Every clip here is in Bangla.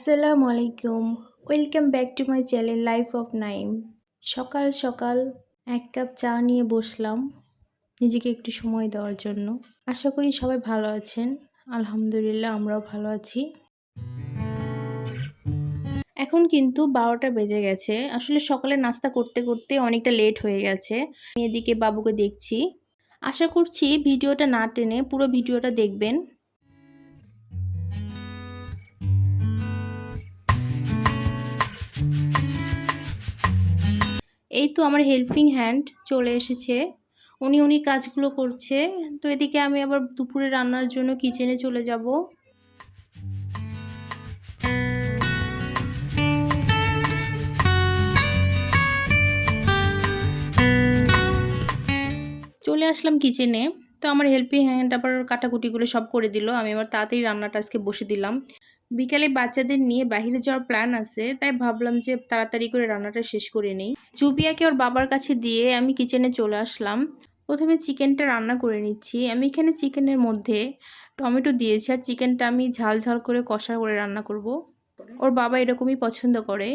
আসসালামু আলাইকুম। Welcome back to my channel life of Naim. সকাল সকাল এক কাপ চা নিয়ে বসলাম নিজেকে একটু সময় দেওয়ার জন্য। আশা করি সবাই ভালো আছেন। আলহামদুলিল্লাহ আমরাও ভালো আছি। এখন কিন্তু ১২টা বেজে গেছে। আসলে সকালে নাস্তা করতে করতে অনেকটা লেট হয়ে গেছে। আমি এদিকে বাবুকে দেখছি। আশা করছি ভিডিওটা না টেনে পুরো ভিডিওটা দেখবেন। এই তো আমার হেল্পিং হ্যান্ড চলে এসেছে। উনি কাজগুলো করছে। তো এদিকে আমি আবার দুপুরে রান্নার জন্য কিচেনে চলে যাব। চলে আসলাম কিচেনে। তো আমার হেল্পিং হ্যান্ড আবার কাটাকুটিগুলো সব করে দিল। আমি আবার তাড়াতাড়ি রান্নাটা আজকে বসে দিলাম। বিকালে বাচ্চাদের নিয়ে বাহিরে যাওয়ার প্ল্যান আছে, তাই ভাবলাম যে তাড়াতাড়ি করে রান্নাটা শেষ করে নেই। জুবিয়াকে ওর বাবার কাছে দিয়ে আমি কিচেনে চলে আসলাম। প্রথমে চিকেনটা রান্না করে নিচ্ছি। আমি এখানে চিকেনের মধ্যে টমেটো দিয়েছি, আর চিকেনটা আমি ঝাল ঝাল করে কষা করে রান্না করব। ওর বাবা এরকমই পছন্দ করে।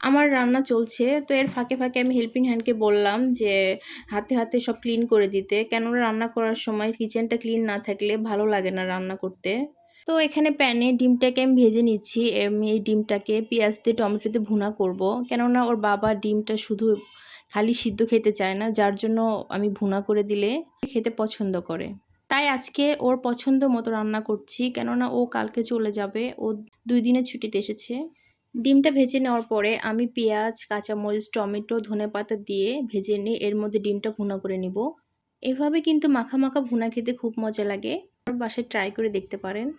আমার রান্না চলছে, তো এর ফাঁকে ফাঁকে আমি হেল্পিং হ্যান্ডকে বললাম যে হাতে হাতে সব ক্লিন করে দিতে, কেননা রান্না করার সময় কিচেনটা ক্লিন না থাকলে ভালো লাগে না রান্না করতে। তো এখানে প্যানে ডিমটাকে আমি ভেজে নিচ্ছি। আমি এই ডিমটাকে পেঁয়াজ দিয়ে টমেটো দিয়ে ভুনা করব, কেননা ওর বাবা ডিমটা শুধু খালি সিদ্ধ খেতে চায় না, যার জন্য আমি ভুনা করে দিলে খেতে পছন্দ করে। তাই আজকে ওর পছন্দ মতো রান্না করছি, কেননা ও কালকে চলে যাবে, ও 2 দিনের ছুটিতে এসেছে। ডিমটা ভেজে নেওয়ার পরে আমি পেঁয়াজ, কাঁচামরিচ, টমেটো, ধনেপাতা দিয়ে ভেজে নিয়ে এর মধ্যে ডিমটা ভুনা করে নিব। এভাবে কিন্তু মাখা মাখা ভুনা খেতে খুব মজা লাগে। বাসায় ট্রাই করে দেখতে পারেন।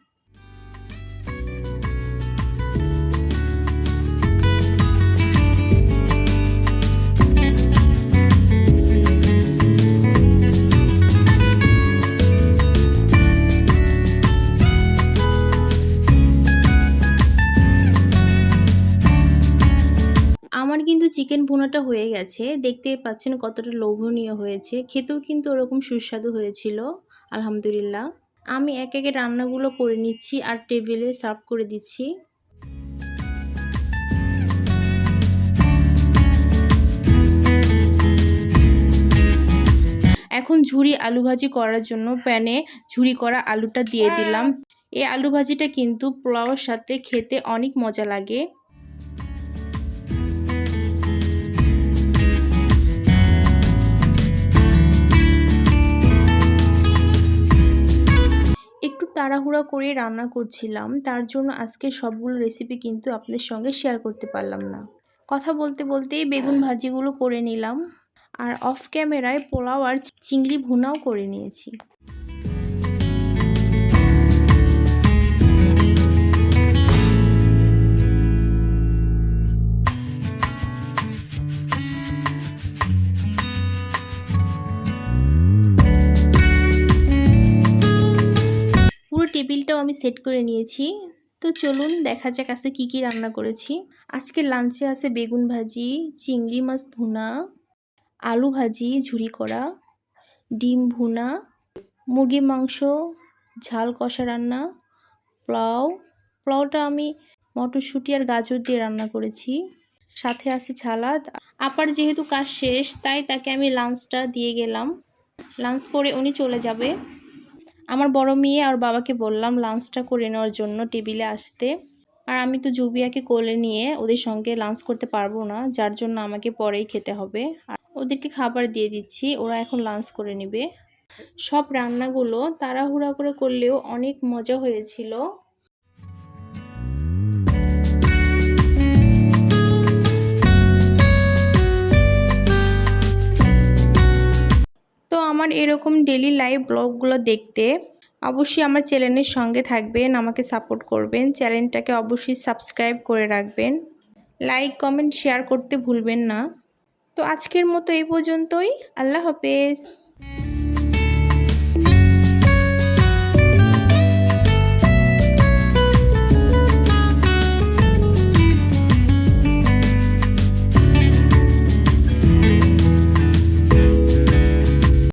আমার কিন্তু চিকেন ভুনাটা হয়ে গেছে। দেখতেই পাচ্ছেন কতটা লোভনীয় হয়েছে। খেতেও কিন্তু ওরকম সুস্বাদু হয়েছিল। আলহামদুলিল্লাহ। আমি একে একে রান্নাগুলো করে নিচ্ছি আর টেবিলে সার্ভ করে দিচ্ছি। এখন ঝুরি আলু ভাজি করার জন্য প্যানে ঝুরি করা আলুটা দিয়ে দিলাম। এই আলু ভাজিটা কিন্তু পোলাওর সাথে খেতে অনেক মজা লাগে। একটু তাড়াহুড়া করে রান্না করছিলাম, তার জন্য আজকে সবগুলো রেসিপি কিন্তু আপনাদের সঙ্গে শেয়ার করতে পারলাম না। কথা বলতে বলতেই বেগুন ভাজিগুলো করে নিলাম, আর অফ ক্যামেরায় পোলাও আর চিংড়ি ভুনাও করে নিয়েছি। পুরো টেবিলটাও আমি সেট করে নিয়েছি। তো চলুন দেখা যাক আজকে কী কী রান্না করেছি। আজকে লাঞ্চে আছে বেগুন ভাজি, চিংড়ি মাছ ভুনা, আলু ভাজি ঝুরি করা, ডিম ভুনা, মুরগি মাংস ঝাল কষা রান্না, পোলাওটা আমি মটরশুঁটি আর গাজর দিয়ে রান্না করেছি। সাথে আছে সালাদ। আপার যেহেতু কাজ শেষ, তাই তাকে আমি লাঞ্চটা দিয়ে গেলাম। লাঞ্চ করে উনি চলে যাবে। আমার বড় মেয়ে আর বাবাকে বললাম লাঞ্চটা করে নেওয়ার জন্য টেবিলে আসতে। আর আমি তো জুবিয়াকে কোলে নিয়ে ওদের সঙ্গে লাঞ্চ করতে পারবো না, যার জন্য আমাকে পরেই খেতে হবে। আর ওদেরকে খাবার দিয়ে দিচ্ছি, ওরা এখন লাঞ্চ করে নেবে। সব রান্নাগুলো তাড়াহুড়া করে করলেও অনেক মজা হয়েছিল। আমার এরকম ডেইলি লাইভ ব্লগগুলো দেখতে অবশ্যই আমার চ্যানেলের সঙ্গে থাকবেন, আমাকে সাপোর্ট করবেন। চ্যানেলটাকে অবশ্যই সাবস্ক্রাইব করে রাখবেন। লাইক, কমেন্ট, শেয়ার করতে ভুলবেন না। তো আজকের মতো এই পর্যন্তই। আল্লাহ হাফেজ।